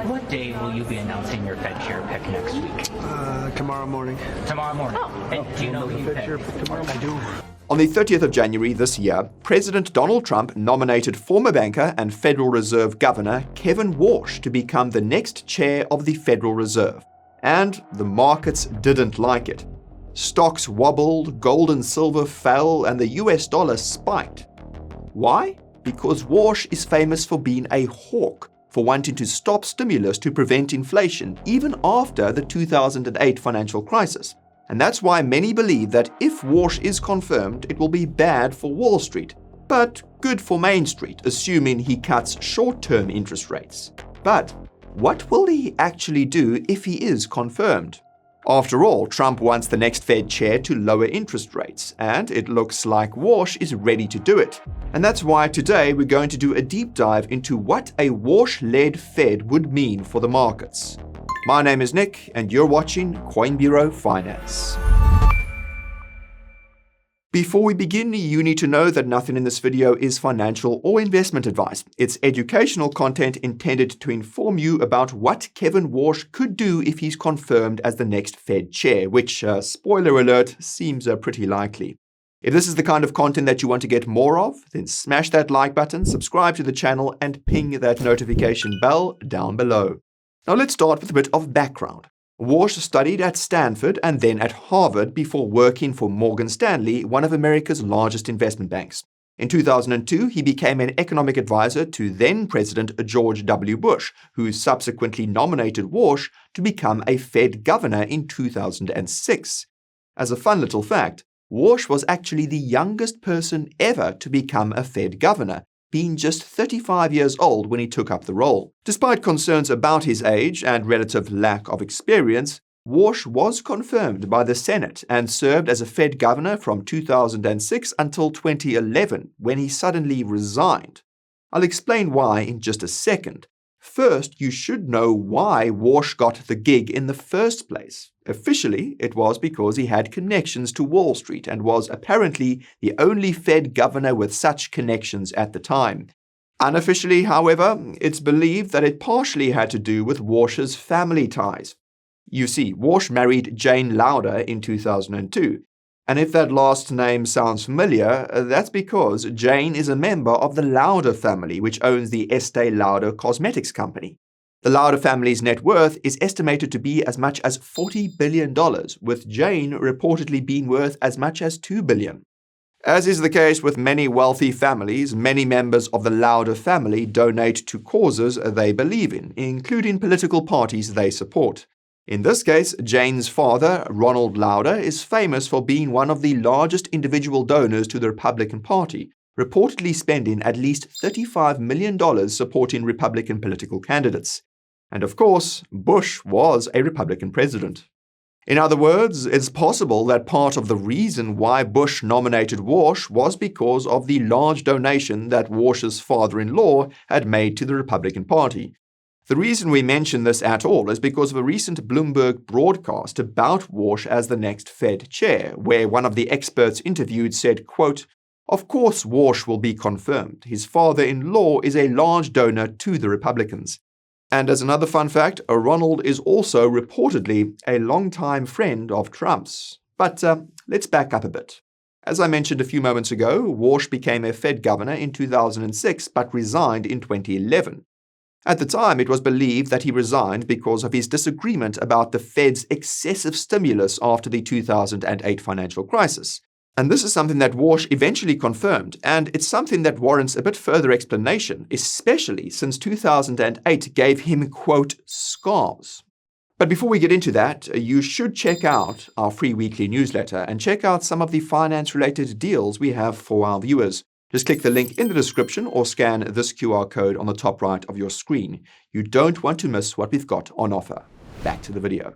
What day will you be announcing your Fed chair pick next week? Tomorrow morning. Tomorrow morning. And do you know who you Fed chair picked? pick tomorrow? I do. On the 30th of January this year, President Donald Trump nominated former banker and Federal Reserve Governor Kevin Warsh to become the next chair of the Federal Reserve. And the markets didn't like it. Stocks wobbled, gold and silver fell, and the US dollar spiked. Why? Because Warsh is famous for being a hawk, for wanting to stop stimulus to prevent inflation, even after the 2008 financial crisis. And that's why many believe that if Warsh is confirmed, it will be bad for Wall Street, but good for Main Street, assuming he cuts short-term interest rates. But what will he actually do if he is confirmed? After all, Trump wants the next Fed chair to lower interest rates, and it looks like Warsh is ready to do it. And that's why today we're going to do a deep dive into what a Warsh-led Fed would mean for the markets. My name is Nick, and you're watching Coin Bureau Finance. Before we begin, you need to know that nothing in this video is financial or investment advice. It's educational content intended to inform you about what Kevin Warsh could do if he's confirmed as the next Fed chair, which, spoiler alert, seems pretty likely. If this is the kind of content that you want to get more of, then smash that like button, subscribe to the channel, and ping that notification bell down below. Now let's start with a bit of background. Warsh studied at Stanford and then at Harvard before working for Morgan Stanley, one of America's largest investment banks. In 2002, he became an economic advisor to then-President George W. Bush, who subsequently nominated Warsh to become a Fed governor in 2006. As a fun little fact, Warsh was actually the youngest person ever to become a Fed governor, being just 35 years old when he took up the role. Despite concerns about his age and relative lack of experience, Warsh was confirmed by the Senate and served as a Fed governor from 2006 until 2011, when he suddenly resigned. I'll explain why in just a second. First, you should know why Warsh got the gig in the first place. Officially, it was because he had connections to Wall Street and was apparently the only Fed governor with such connections at the time. Unofficially, however, it's believed that it partially had to do with Warsh's family ties. You see, Warsh married Jane Lauder in 2002. And if that last name sounds familiar, that's because Jane is a member of the Lauder family, which owns the Estee Lauder Cosmetics company. The Lauder family's net worth is estimated to be as much as $40 billion, with Jane reportedly being worth as much as $2 billion. As is the case with many wealthy families, many members of the Lauder family donate to causes they believe in, including political parties they support. In this case, Jane's father, Ronald Lauder, is famous for being one of the largest individual donors to the Republican Party, reportedly spending at least $35 million supporting Republican political candidates. And of course, Bush was a Republican president. In other words, it's possible that part of the reason why Bush nominated Warsh was because of the large donation that Warsh's father-in-law had made to the Republican Party. The reason we mention this at all is because of a recent Bloomberg broadcast about Warsh as the next Fed chair, where one of the experts interviewed said, quote, "Of course Warsh will be confirmed. His father-in-law is a large donor to the Republicans." And as another fun fact, Ronald is also reportedly a longtime friend of Trump's. But let's back up a bit. As I mentioned a few moments ago, Warsh became a Fed governor in 2006 but resigned in 2011. At the time, it was believed that he resigned because of his disagreement about the Fed's excessive stimulus after the 2008 financial crisis. And this is something that Warsh eventually confirmed, and it's something that warrants a bit further explanation, especially since 2008 gave him, quote, scars. But before we get into that, you should check out our free weekly newsletter and check out some of the finance-related deals we have for our viewers. Just click the link in the description or scan this QR code on the top right of your screen. You don't want to miss what we've got on offer. Back to the video.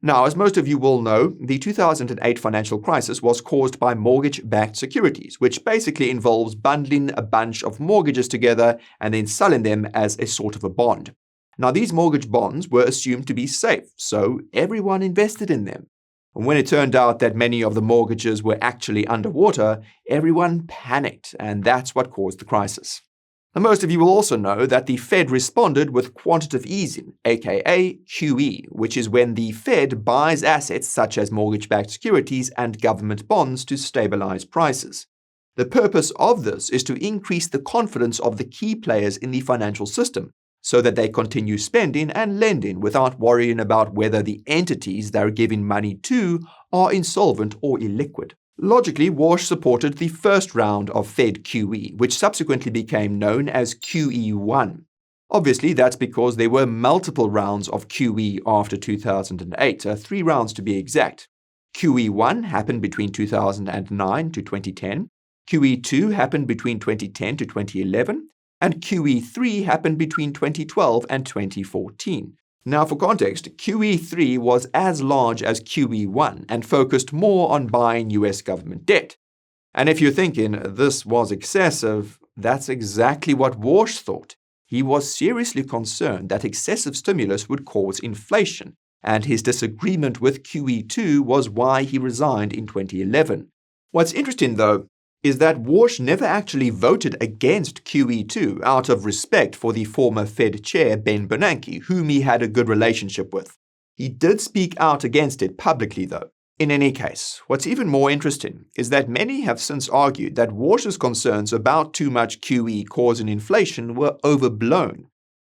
Now, as most of you will know, the 2008 financial crisis was caused by mortgage-backed securities, which basically involves bundling a bunch of mortgages together and then selling them as a sort of a bond. Now, these mortgage bonds were assumed to be safe, so everyone invested in them. And when it turned out that many of the mortgages were actually underwater, everyone panicked, and that's what caused the crisis. And most of you will also know that the Fed responded with quantitative easing, aka QE, which is when the Fed buys assets such as mortgage-backed securities and government bonds to stabilize prices. The purpose of this is to increase the confidence of the key players in the financial system, so that they continue spending and lending without worrying about whether the entities they're giving money to are insolvent or illiquid. Logically, Warsh supported the first round of Fed QE, which subsequently became known as QE1. Obviously, that's because there were multiple rounds of QE after 2008, 3 rounds to be exact. QE1 happened between 2009 to 2010, QE2 happened between 2010 to 2011, and QE3 happened between 2012 and 2014. Now, for context, QE3 was as large as QE1 and focused more on buying US government debt. And if you're thinking this was excessive, that's exactly what Warsh thought. He was seriously concerned that excessive stimulus would cause inflation, and his disagreement with QE2 was why he resigned in 2011. What's interesting, though, is that Warsh never actually voted against QE2 out of respect for the former Fed chair Ben Bernanke, whom he had a good relationship with. He did speak out against it publicly, though. In any case, what's even more interesting is that many have since argued that Warsh's concerns about too much QE causing inflation were overblown.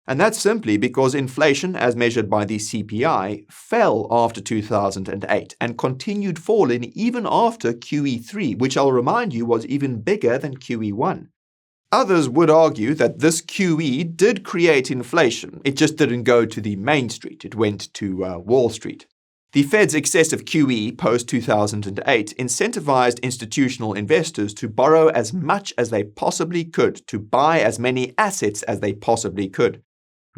And that's simply because inflation, as measured by the CPI, fell after 2008 and continued falling even after QE3, which I'll remind you was even bigger than QE1. Others would argue that this QE did create inflation, it just didn't go to the main street, it went to Wall Street. The Fed's excessive QE post-2008 incentivized institutional investors to borrow as much as they possibly could, to buy as many assets as they possibly could.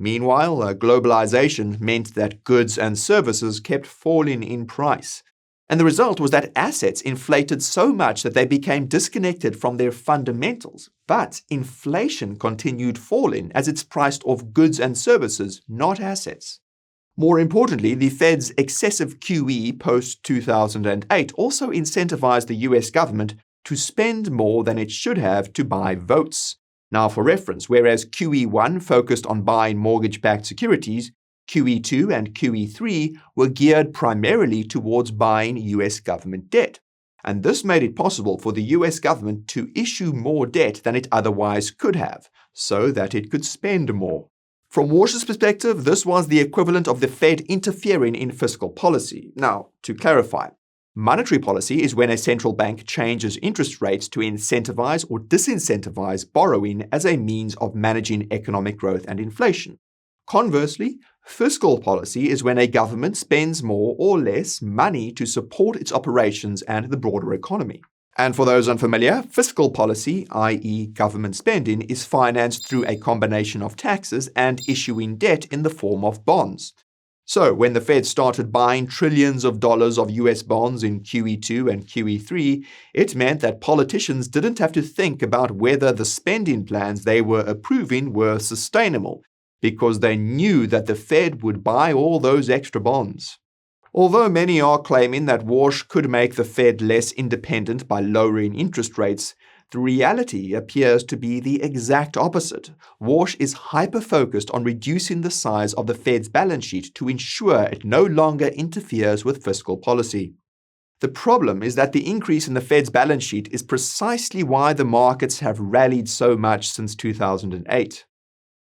Meanwhile, globalization meant that goods and services kept falling in price. And the result was that assets inflated so much that they became disconnected from their fundamentals. But inflation continued falling as it's priced off goods and services, not assets. More importantly, the Fed's excessive QE post-2008 also incentivized the US government to spend more than it should have to buy votes. Now, for reference, whereas QE1 focused on buying mortgage-backed securities, QE2 and QE3 were geared primarily towards buying US government debt. And this made it possible for the US government to issue more debt than it otherwise could have, so that it could spend more. From Warsh's perspective, this was the equivalent of the Fed interfering in fiscal policy. Now, to clarify, monetary policy is when a central bank changes interest rates to incentivize or disincentivize borrowing as a means of managing economic growth and inflation. Conversely, fiscal policy is when a government spends more or less money to support its operations and the broader economy. And for those unfamiliar, fiscal policy, i.e. government spending, is financed through a combination of taxes and issuing debt in the form of bonds. So, when the Fed started buying trillions of dollars of US bonds in QE2 and QE3, it meant that politicians didn't have to think about whether the spending plans they were approving were sustainable, because they knew that the Fed would buy all those extra bonds. Although many are claiming that Warsh could make the Fed less independent by lowering interest rates, the reality appears to be the exact opposite. Warsh is hyper-focused on reducing the size of the Fed's balance sheet to ensure it no longer interferes with fiscal policy. The problem is that the increase in the Fed's balance sheet is precisely why the markets have rallied so much since 2008.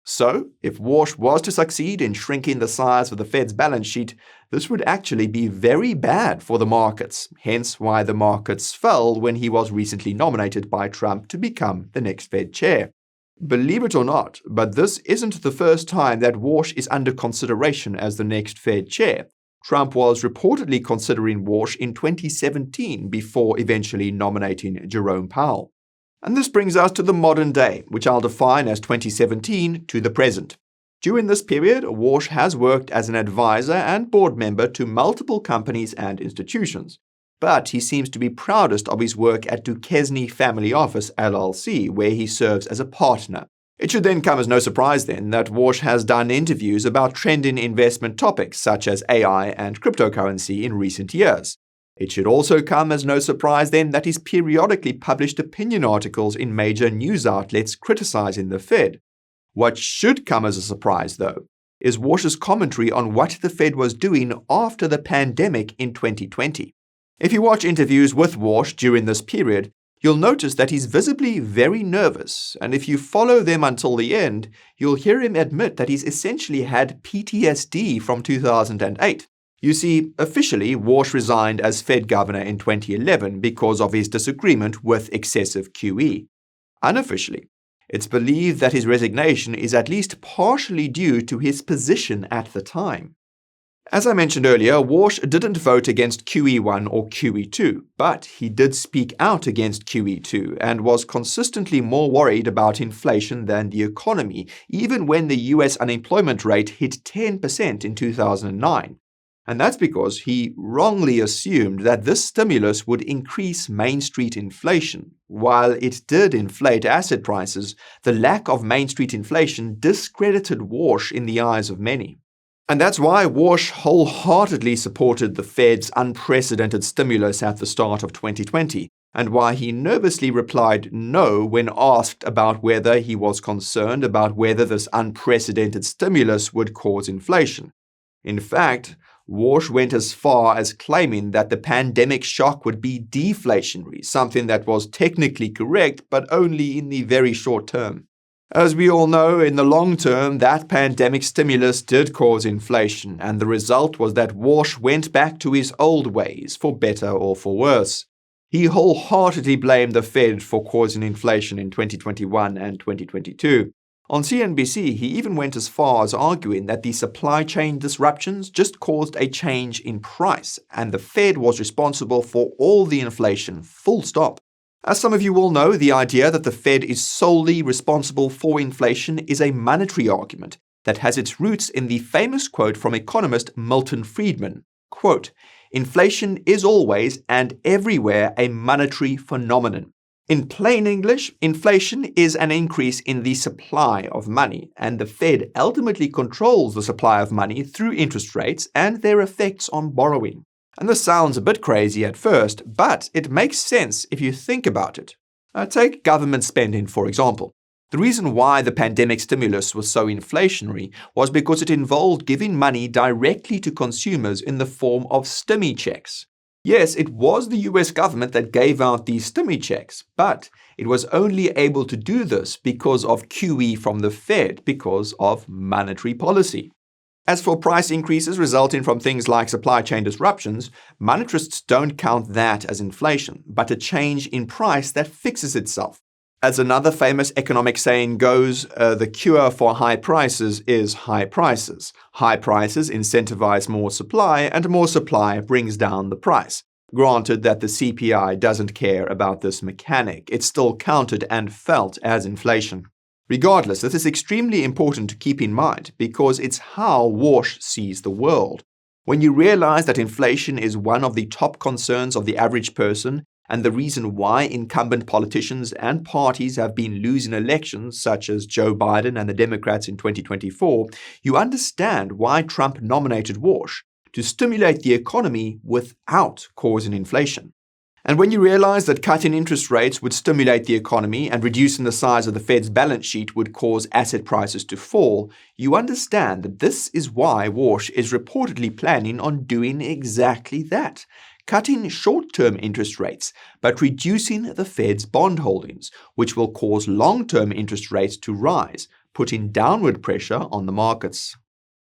So, if Warsh was to succeed in shrinking the size of the Fed's balance sheet, this would actually be very bad for the markets, hence why the markets fell when he was recently nominated by Trump to become the next Fed chair. Believe it or not, but this isn't the first time that Warsh is under consideration as the next Fed chair. Trump was reportedly considering Warsh in 2017 before eventually nominating Jerome Powell. And this brings us to the modern day, which I'll define as 2017 to the present. During this period, Warsh has worked as an advisor and board member to multiple companies and institutions. But he seems to be proudest of his work at Duquesne Family Office LLC, where he serves as a partner. It should then come as no surprise then that Warsh has done interviews about trending investment topics such as AI and cryptocurrency in recent years. It should also come as no surprise then that he's periodically published opinion articles in major news outlets criticizing the Fed. What should come as a surprise, though, is Warsh's commentary on what the Fed was doing after the pandemic in 2020. If you watch interviews with Warsh during this period, you'll notice that he's visibly very nervous, and if you follow them until the end, you'll hear him admit that he's essentially had PTSD from 2008. You see, officially, Warsh resigned as Fed governor in 2011 because of his disagreement with excessive QE. Unofficially, it's believed that his resignation is at least partially due to his position at the time. As I mentioned earlier, Warsh didn't vote against QE1 or QE2, but he did speak out against QE2 and was consistently more worried about inflation than the economy, even when the US unemployment rate hit 10% in 2009. And that's because he wrongly assumed that this stimulus would increase Main Street inflation. While it did inflate asset prices, the lack of Main Street inflation discredited Warsh in the eyes of many. And that's why Warsh wholeheartedly supported the Fed's unprecedented stimulus at the start of 2020, and why he nervously replied no when asked about whether he was concerned about whether this unprecedented stimulus would cause inflation. In fact, Warsh went as far as claiming that the pandemic shock would be deflationary, something that was technically correct, but only in the very short term. As we all know, in the long term, that pandemic stimulus did cause inflation, and the result was that Warsh went back to his old ways, for better or for worse. He wholeheartedly blamed the Fed for causing inflation in 2021 and 2022. On CNBC, he even went as far as arguing that the supply chain disruptions just caused a change in price, and the Fed was responsible for all the inflation, full stop. As some of you will know, the idea that the Fed is solely responsible for inflation is a monetary argument that has its roots in the famous quote from economist Milton Friedman, quote, "Inflation is always and everywhere a monetary phenomenon. In plain English, inflation is an increase in the supply of money, and the Fed ultimately controls the supply of money through interest rates and their effects on borrowing." And this sounds a bit crazy at first, but it makes sense if you think about it. Take government spending, for example. The reason why the pandemic stimulus was so inflationary was because it involved giving money directly to consumers in the form of stimmy checks. Yes, it was the US government that gave out these stimmy checks, but it was only able to do this because of QE from the Fed, because of monetary policy. As for price increases resulting from things like supply chain disruptions, monetarists don't count that as inflation, but a change in price that fixes itself. As another famous economic saying goes, the cure for high prices is high prices. High prices incentivize more supply, and more supply brings down the price. Granted that the CPI doesn't care about this mechanic, it's still counted and felt as inflation. Regardless, this is extremely important to keep in mind because it's how Warsh sees the world. When you realize that inflation is one of the top concerns of the average person, and the reason why incumbent politicians and parties have been losing elections, such as Joe Biden and the Democrats in 2024, you understand why Trump nominated Warsh to stimulate the economy without causing inflation. And when you realize that cutting interest rates would stimulate the economy and reducing the size of the Fed's balance sheet would cause asset prices to fall, you understand that this is why Warsh is reportedly planning on doing exactly that. Cutting short-term interest rates, but reducing the Fed's bond holdings, which will cause long-term interest rates to rise, putting downward pressure on the markets.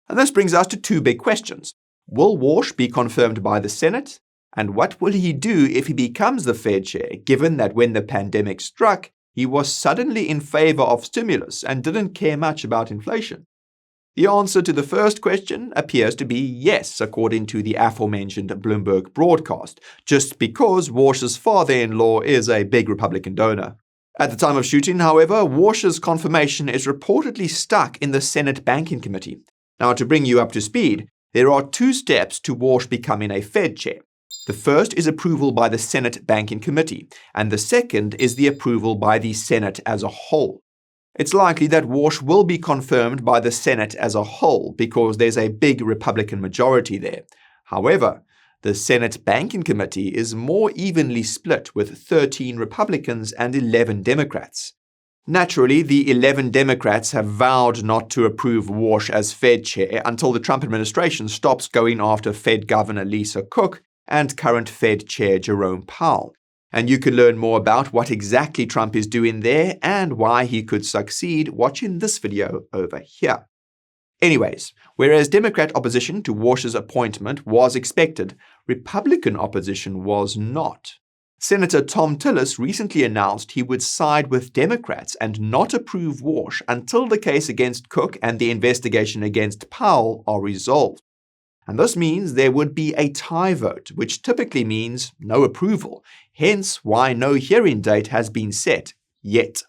And this brings us to two big questions. Will Warsh be confirmed by the Senate? And what will he do if he becomes the Fed chair, given that when the pandemic struck, he was suddenly in favor of stimulus and didn't care much about inflation? The answer to the first question appears to be yes, according to the aforementioned Bloomberg broadcast, just because Warsh's father-in-law is a big Republican donor. At the time of shooting, however, Warsh's confirmation is reportedly stuck in the Senate Banking Committee. Now, to bring you up to speed, there are two steps to Warsh becoming a Fed chair. The first is approval by the Senate Banking Committee, and the second is the approval by the Senate as a whole. It's likely that Warsh will be confirmed by the Senate as a whole because there's a big Republican majority there. However, The Senate Banking Committee is more evenly split with 13 Republicans and 11 Democrats. Naturally, the 11 Democrats have vowed not to approve Warsh as Fed chair until the Trump administration stops going after Fed Governor Lisa Cook and current Fed Chair Jerome Powell. And you can learn more about what exactly Trump is doing there and why he could succeed watching this video over here. Anyways, whereas Democrat opposition to Warsh's appointment was expected, Republican opposition was not. Senator Thom Tillis recently announced he would side with Democrats and not approve Warsh until the case against Cook and the investigation against Powell are resolved. And this means there would be a tie vote, which typically means no approval, hence why no hearing date has been set yet.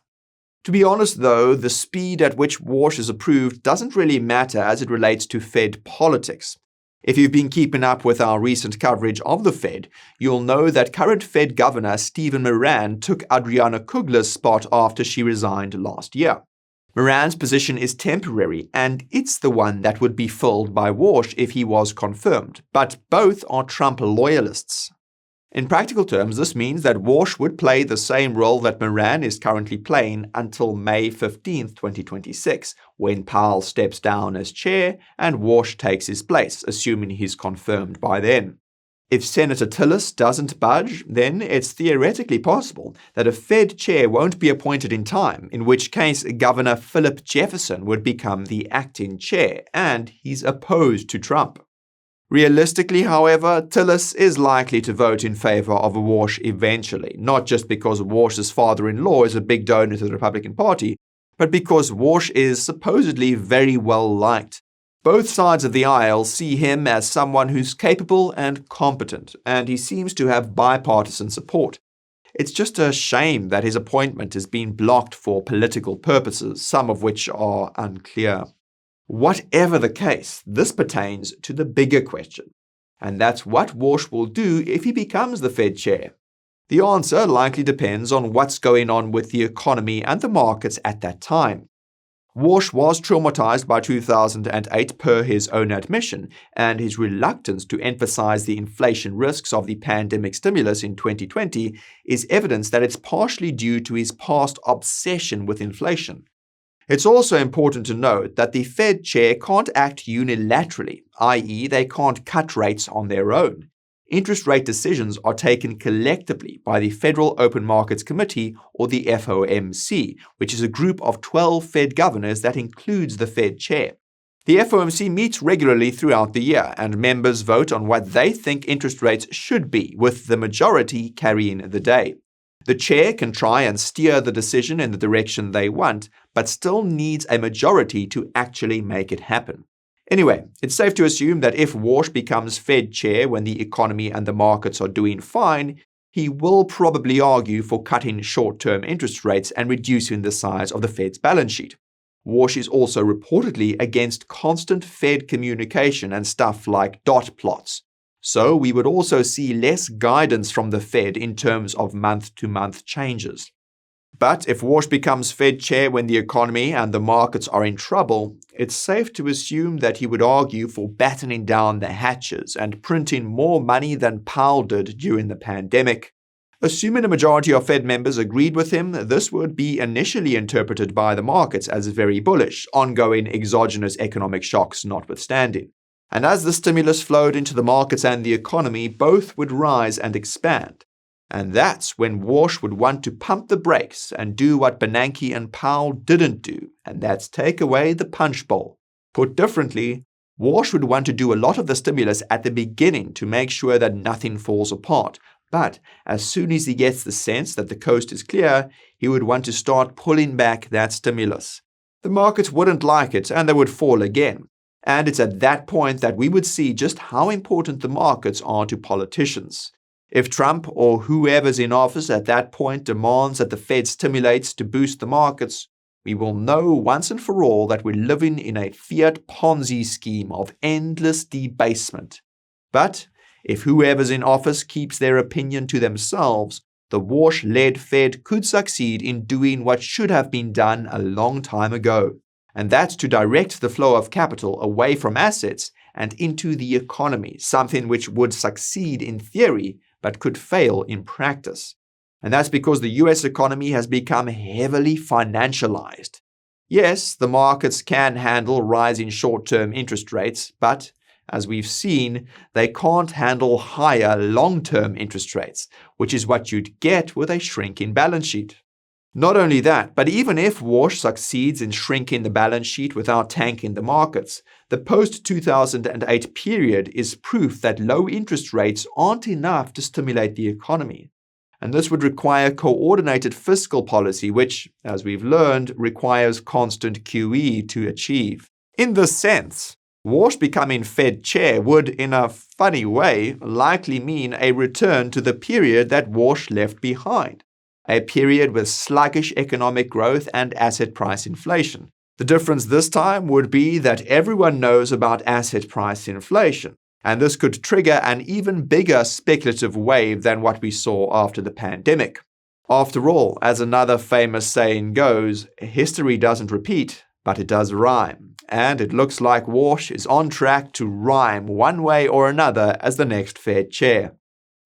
To be honest though, the speed at which Warsh is approved doesn't really matter as it relates to Fed politics. If you've been keeping up with our recent coverage of the Fed, you'll know that current Fed Governor Stephen Moran took Adriana Kugler's spot after she resigned last year. Moran's position is temporary, and it's the one that would be filled by Warsh if he was confirmed, but both are Trump loyalists. In practical terms, this means that Warsh would play the same role that Moran is currently playing until May 15, 2026, when Powell steps down as chair and Warsh takes his place, assuming he's confirmed by then. If Senator Tillis doesn't budge, then it's theoretically possible that a Fed chair won't be appointed in time, in which case Governor Philip Jefferson would become the acting chair, and he's opposed to Trump. Realistically, however, Tillis is likely to vote in favor of Warsh eventually, not just because Warsh's father-in-law is a big donor to the Republican Party, but because Warsh is supposedly very well liked. Both sides of the aisle see him as someone who's capable and competent, and he seems to have bipartisan support. It's just a shame that his appointment has been blocked for political purposes, some of which are unclear. Whatever the case, this pertains to the bigger question, and that's what Warsh will do if he becomes the Fed chair. The answer likely depends on what's going on with the economy and the markets at that time. Warsh was traumatized by 2008 per his own admission, and his reluctance to emphasize the inflation risks of the pandemic stimulus in 2020 is evidence that it's partially due to his past obsession with inflation. It's also important to note that the Fed chair can't act unilaterally, i.e. they can't cut rates on their own. Interest rate decisions are taken collectively by the Federal Open Markets Committee, or the FOMC, which is a group of 12 Fed governors that includes the Fed chair. The FOMC meets regularly throughout the year, and members vote on what they think interest rates should be, with the majority carrying the day. The chair can try and steer the decision in the direction they want, but still needs a majority to actually make it happen. Anyway, it's safe to assume that if Warsh becomes Fed chair when the economy and the markets are doing fine, he will probably argue for cutting short-term interest rates and reducing the size of the Fed's balance sheet. Warsh is also reportedly against constant Fed communication and stuff like dot plots. So we would also see less guidance from the Fed in terms of month-to-month changes. But if Warsh becomes Fed chair when the economy and the markets are in trouble, it's safe to assume that he would argue for battening down the hatches and printing more money than Powell did during the pandemic. Assuming a majority of Fed members agreed with him, this would be initially interpreted by the markets as very bullish, ongoing exogenous economic shocks notwithstanding. And as the stimulus flowed into the markets and the economy, both would rise and expand. And that's when Warsh would want to pump the brakes and do what Bernanke and Powell didn't do, and that's take away the punch bowl. Put differently, Warsh would want to do a lot of the stimulus at the beginning to make sure that nothing falls apart. But as soon as he gets the sense that the coast is clear, he would want to start pulling back that stimulus. The markets wouldn't like it, and they would fall again. And it's at that point that we would see just how important the markets are to politicians. If Trump or whoever's in office at that point demands that the Fed stimulates to boost the markets, we will know once and for all that we're living in a fiat Ponzi scheme of endless debasement. But if whoever's in office keeps their opinion to themselves, the Warsh-led Fed could succeed in doing what should have been done a long time ago. And that's to direct the flow of capital away from assets and into the economy, something which would succeed in theory but could fail in practice. And that's because the US economy has become heavily financialized. Yes, the markets can handle rising short-term interest rates, but as we've seen, they can't handle higher long-term interest rates, which is what you'd get with a shrinking balance sheet. Not only that, but even if Warsh succeeds in shrinking the balance sheet without tanking the markets, the post-2008 period is proof that low interest rates aren't enough to stimulate the economy. And this would require coordinated fiscal policy, which, as we've learned, requires constant QE to achieve. In this sense, Warsh becoming Fed chair would, in a funny way, likely mean a return to the period that Warsh left behind, a period with sluggish economic growth and asset price inflation. The difference this time would be that everyone knows about asset price inflation, and this could trigger an even bigger speculative wave than what we saw after the pandemic. After all, as another famous saying goes, history doesn't repeat, but it does rhyme. And it looks like Warsh is on track to rhyme one way or another as the next Fed chair.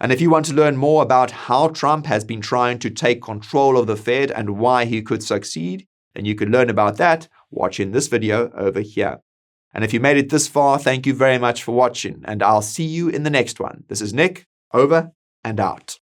And if you want to learn more about how Trump has been trying to take control of the Fed and why he could succeed, then you can learn about that watching this video over here. And if you made it this far, thank you very much for watching, and I'll see you in the next one. This is Nick, over and out.